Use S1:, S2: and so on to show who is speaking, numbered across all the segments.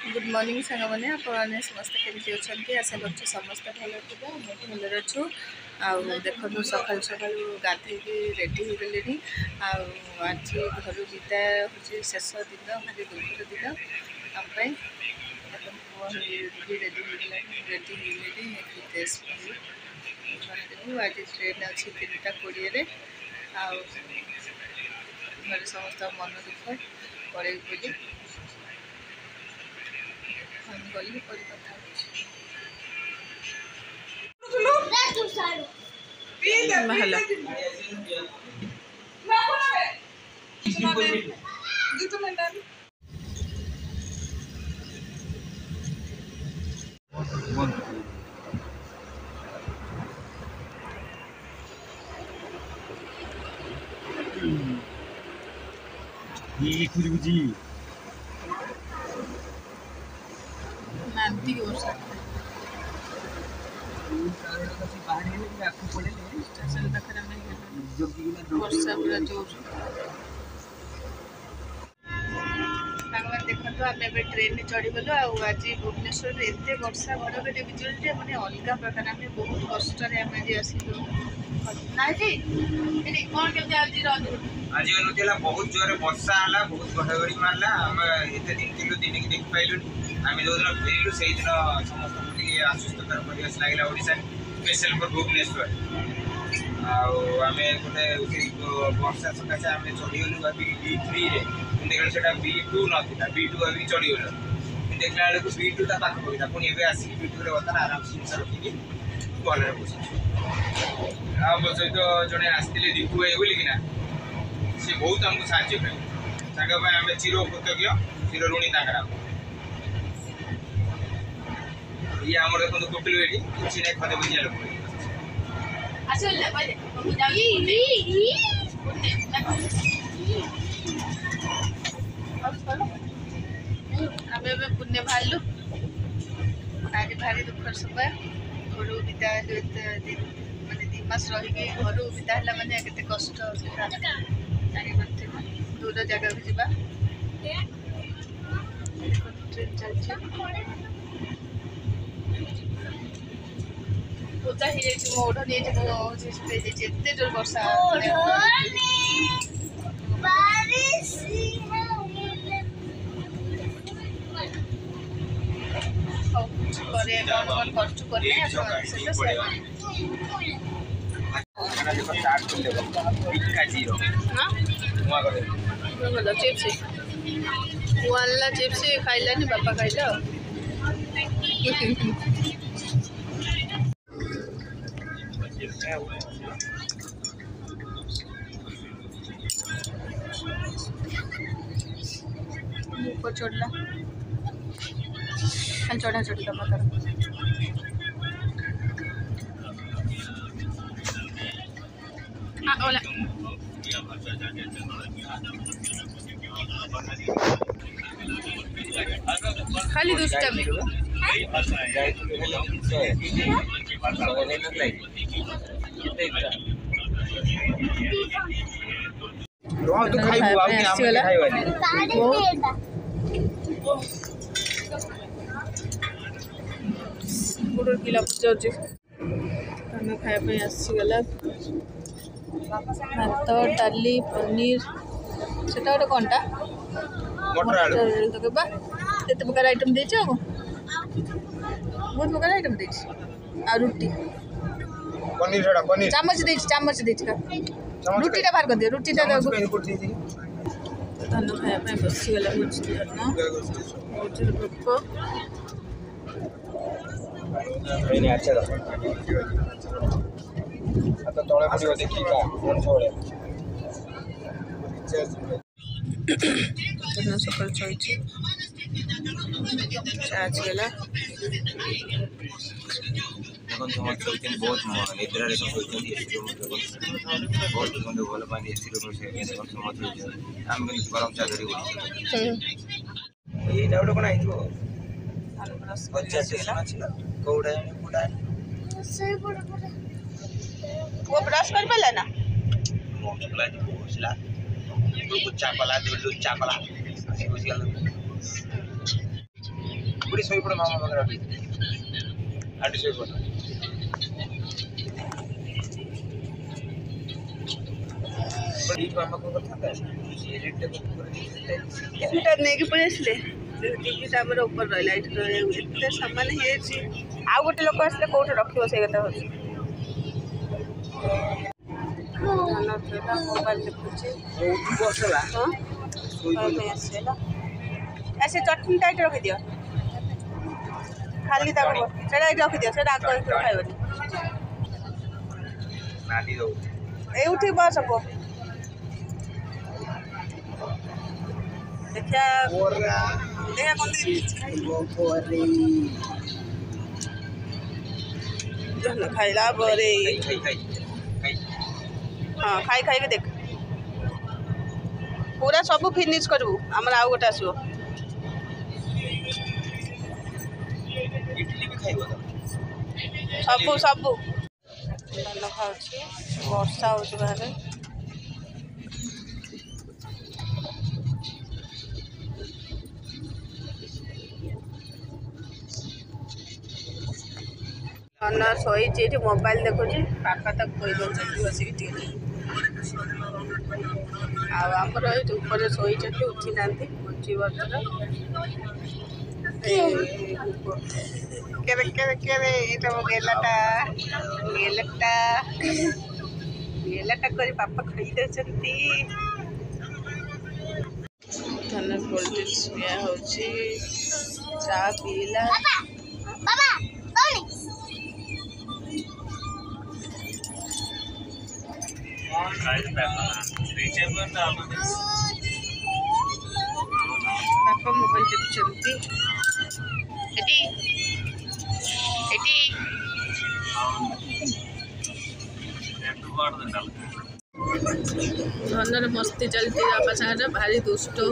S1: Good morning सांग मैंने आपने समस्त केमती अच्छा आशा कर समस्त भल थे भल अच्छु आउ देखो सकाल सकाल गाधे रेडी हो गले आज घर विदाय हूँ शेष दिन भारी दुखर दिन आम रेडी रेडी ड्रेस आज ट्रेन अच्छी 3:20 घर समस्त मन दुख पड़े बोली गली कथा नांती वर्षा स्टेशन पाखे वर्षा पूरा जोर देखो आम ट्रेन चढ़ीगलु आज भुवनेश्वर एत वर्षा घड़घड़ी बिजुली मैंने अलग प्रकार आम बहुत कष्ट आसिलु
S2: आज अनुला बहुत जोर वर्षा है बहुत घड़घड़ी मारला आम एत दिन थी दिन की देख पाइलु आम जो दिन फेरलु से दिन समस्त आश्वस्तकर परिवेश लगे ओडिशा स्पेशल फॉर भुवनेश्वर आम गोटे वर्षा सकाशे आम चढ़ीगलु भाभी B3 देखा से B2 ना B2 भाभी चढ़ीगल देखला बेलू B2 ता पाख पड़ा पुणी ए आसिक B2 बर्तमान आराम से जिन रखिकी भल बस सहित जड़े आसते दीपू भाई बोलिकिना सी बहुत आमको साहय करें आम चिर कृतज्ञ चिर ऋणी ये आम देखो कपिल बेटी किसी ना खदे बुझिया लोक
S1: आम पुण्य बाहर आज भारी दुखर समय घर विदा माने 2 मास रही घर विदा है माने केते कष्ट जानी दूर जगह को जावा ट्रेन चलছে पूजा ही जाइए मो ओढ़नी एत जोर वर्षा चिप्स वाला चिप्स खाइलानी बापा खाइला ऊपर चढ़ला खाली चढ़ा चढ़ी का मतलब ओला खाली दुष्टमी गुड़ किला पचार खायापी आसीगला भात डाली पनीर से गोटे कौनटा केते प्रकार आइटम दे बहुत प्रकार आइटम दे रुटी चामच दे रुटी बाहर कर दियो रुटी धन खायापी बसीगला भोक सकाल चलती चाचला बहुत निद्रा बहुत भल पानी आम गरम चा धरी गोटे वो ब्रश कर पाला ना लुच्चा कला
S2: बुढ़ी सोई पड़े मामा वगैरह आंटी सोई पड़े बड़ी मामा को था ये रेट को पूरा
S1: टिभिटा नहीं पड़े आसले टिभिटा आम ऊपर रहा एत सामान आउ गोटे लोक आसले कौटे रखो से कथा मोबाइल देखुचे से चटनीटा ये रखी दियो खाली रखी दियो से आग खाइबनी
S2: नाली दो
S1: एठी बस पो देखिया देखिया कौन खाइला बरे हाँ खाई खाई के देख पूरा सब फिनिश करू आमर आउ गोटे आसो
S2: इडली भी खाइबो
S1: सब सब धान खाऊँ वर्षा हो बाहर धन शोची मोबाइल देखुची पापा तक खोई दौर बसिक आमर ऊपर शोई उठी ना उठी बर्तन केरे केरे केरे ये मो गेलाटा गेलाटा गेलाटा कर पापा खाई दे धन कोल्ड्रिंक्स पिया हो चा पीला पापा मोबाइल देखुंती धनर मस्ती चलती बापा सागर भारी दुष्ट हो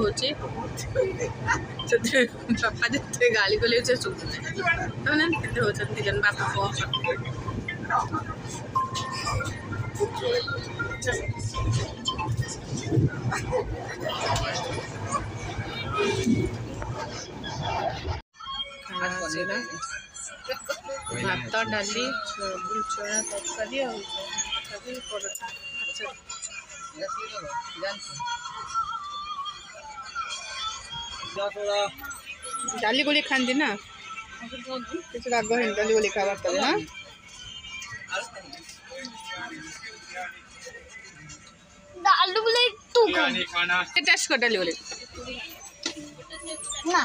S1: बापा जिते गाली गले से शुणुना होती जन बापा भात डाली चना तरकारी डाली गोली खाती ना किसी राग डाली गोली खावा ना
S3: आलू बोले तू
S1: टेस्ट कर डाली गोली
S3: ना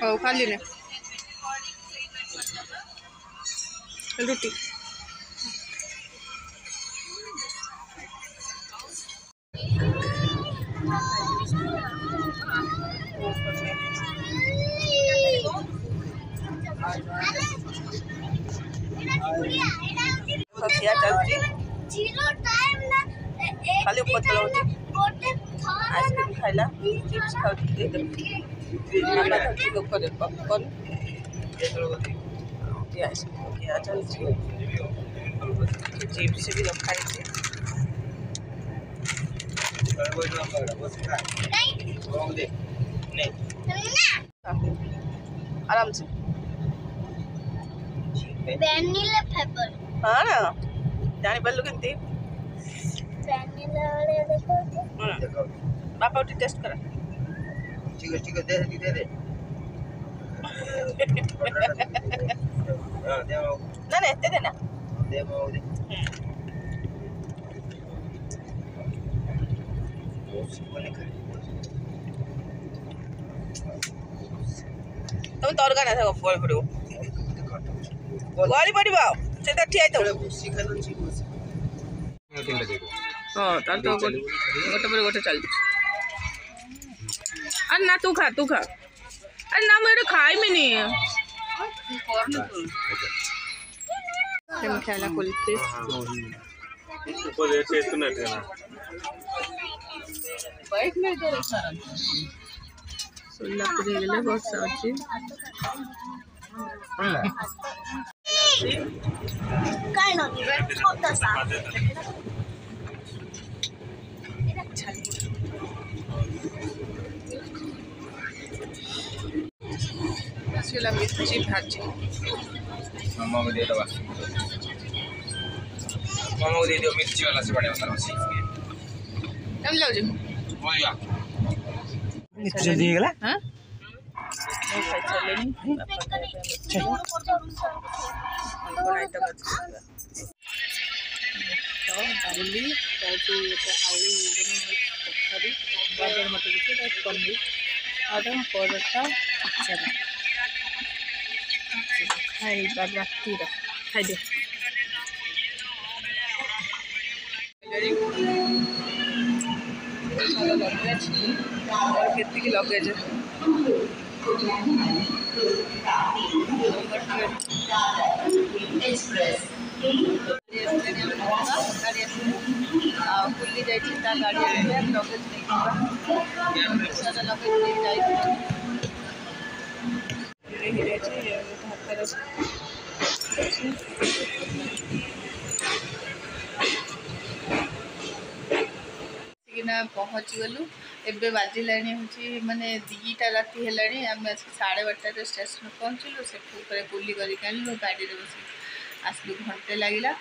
S1: हो खाली ने रुटी खिया चलती खाली ऊपर चलाऊँ आइसक्रीम खाइला चिप्स खाऊँ ऊपर पॉपकॉर्न आइसक्रीम खिया चलती चिप्स भी रखा आराम से
S3: वैनिला फ्लेवर
S1: हाँ ना जानी पार्लु केमती
S3: वैनिला वाले देखो
S1: बापा उठी टेस्ट करा
S2: ठीक है दे दे
S1: ना ना एते देना
S2: दे दे
S1: तुम तरका ना था फल पड़ो गली पड़ो से ठिया तो हाँ तार तो गोटे पर गोटे चलती अरे ना तू खा अरे ना मुझे खाइबिनी खाला कुल्फी सोलापुरी गले बर्षा अच्छी ଆସିଗଲା ମିର୍ଚି ଭାଜି।
S2: मामा को दे दो बस। मामा को दे दो मिर्ची वाला से बड़े वाला बस।
S1: କେମିତି ଲାଗୁଛି?
S2: हो गया। मिर्ची जल्दी गला?
S1: हाँ ମୁଁ ଖାଇସାରିଲିଣି। ବାପା ଖାଇବା ପାଇଁ ଆଇଟମ୍ ଅଛି ତ ଡାଲି ଯାଉଛି ଆଳୁ ତରକାରୀ ଗାଜର ମଟର କିଛି ପନିର ଆଉ ପରଟା ଆଚାର ଖାଇବା ରାତିର ଖାଇଦିଅ। କେତିକି ଲଗେଜ ଆଉ ବୁଲି ଯାଇଛି ତା ଗାଡ଼ି ଲଗେଜ କିନା ପହଞ୍ଚିଗଲୁ। ଏବେ ବାଜିଲାଣି ହେଉଛି ମାନେ 2ଟା ରାତି ହେଲାଣି। ଆମେ ଆସିକି 12:30ରେ ଷ୍ଟେସନରେ ପହଞ୍ଚିଲୁ। ସେଠୁ ଉପରେ ବୁଲି କରିକି ଆଣିଲୁ। ଗାଡ଼ିରେ ବସି ଆସିଲୁ ଘଣ୍ଟେ ଲାଗିଲା।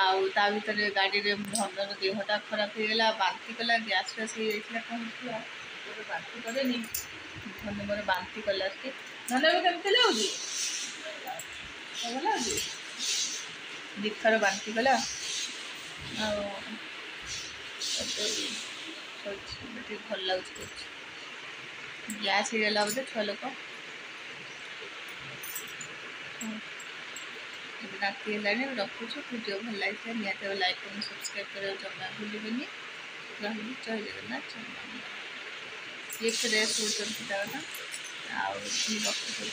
S1: ଆଉ ତା ଭିତରେ ଗାଡ଼ିରେ ଧନର ଦେହଟା ଖରାପ ହେଇଗଲା, ବାନ୍ତି କଲା, ଗ୍ୟାସ୍ ଫ୍ୟାସ୍ ହେଇଯାଇଥିଲା। କ'ଣ ହେଇଥିଲା ବାନ୍ତି କରେନି, ଧନ ମୋର ବାନ୍ତି କଲା। ଟିକେ ଧନ କେମିତି ଲାଗୁଛି? ଭଲ ଲାଗୁଛି? 2 ଥର ବାନ୍ତି କଲା। ଆଉ ଟିକେ ଭଲ ଲାଗୁଛି କହୁଛି। ଗ୍ୟାସ୍ ହେଇଗଲା ବୋଧେ ଛୁଆ ଲୋକ। ଏବେ ରାତି ହେଲାଣି ରଖୁଛୁ। ଭିଡ଼ିଓ ଭଲ ଲାଗିଥିଲା ନିହାତି ଭାବେ ଲାଇକ୍ ଏବଂ ସବସ୍କ୍ରାଇବ୍ କରିବାକୁ ଜମା ଭୁଲିବେନି। ରହିଲି, ଜୟ ଜଗନ୍ନାଥ। ଲିଫ୍ଟ ରେସ୍ ହେଉଛନ୍ତି ପିଲାମାନେ ଆଉ ରଖୁଛୁ।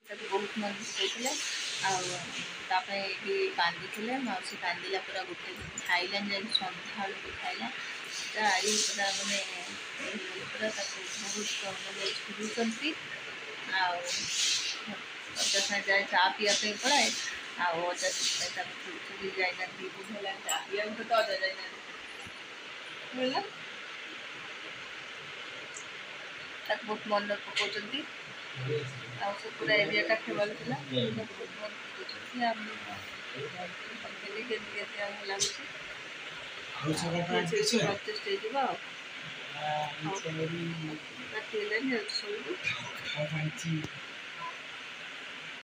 S1: ତାକୁ ବହୁତ ମନ ଦେଇଥିଲେ ଆଉ ତା ପାଇଁ ବି କାନ୍ଦିଥିଲେ। ମାଉସୀ କାନ୍ଦିଲା ପୁରା ଗୋଟେ ଦିନ ଖାଇଲାନି, ଯାଇକି ସନ୍ଧ୍ୟାବେଳକୁ ଖାଇଲା। ତା ଆଈ ପୁରା ମାନେ ପୁରା ତାକୁ ବହୁତ ମାନେ ଝୁରୁଛନ୍ତି। ଆଉ ଅଜା ସାଙ୍ଗେ ଯାଏ ଚା ପିଇବା ପାଇଁ ପଳାଏ। ଆଉ ଅଜା ସେଥିପାଇଁ ତାକୁ ଝୁରି ଯାଇନାହାନ୍ତି। 2 ଦିନ ହେଲାଣି ଚା ପିଇବାକୁ ତ ଅଜା ଯାଇନାହାନ୍ତି। ବୁଝିଲ, ତାକୁ ବହୁତ ମନେ ପକାଉଛନ୍ତି। ଆଉ ସେ ପୁରା ଏରିଆଟା ଖେବାଳୁଥିଲା। ବହୁତ ମନେ ପକାଉଛନ୍ତି। ଆମେ କେମିତି ଆମକୁ ଲାଗୁଛି ଆଡ଼ଜଷ୍ଟ ହେଇଯିବ। ଆଉ ରାତି ହେଲାଣି ଶୋଇବୁ।